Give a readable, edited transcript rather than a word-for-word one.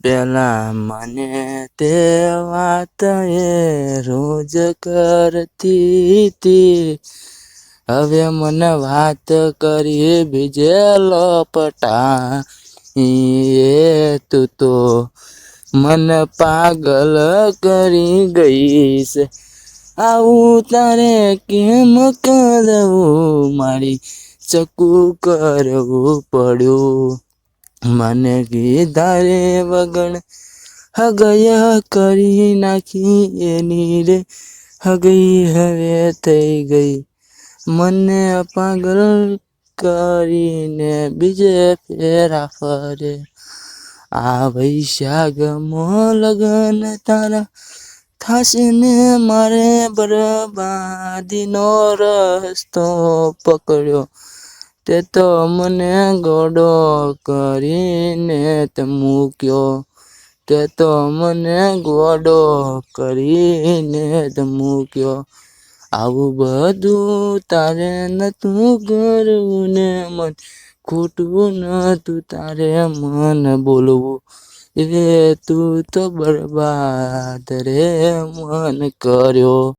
પેલા મને તે વાત એ રોજ કરતી તી, હવે મને વાત કરી બીજે લપટા. એ તું તો મને પાગલ કરી ગઈ છે, આવું તારે કેમ કરવું, મારી ચકું કરવું પડ્યું. મને કીધા રે વગણ હગય કરી નાખી એની રે, હગઈ હવે થઈ ગઈ, મને પાગલ કરીને બીજે ફેરા ફરે. આ વૈશાખમાં લગન તારા થાશે ને મારે બરબાદીનો રસ્તો પકડ્યો, તે તો મને ગોડો કરીને તે મૂક્યો, તે તો મને ગોડો કરીને તે મૂક્યો. આવું બધું તારે નતું કરવું ને મન ખોટું નતું તારે મન બોલવું, એ તું તો બરબાદ રે મન કર્યો.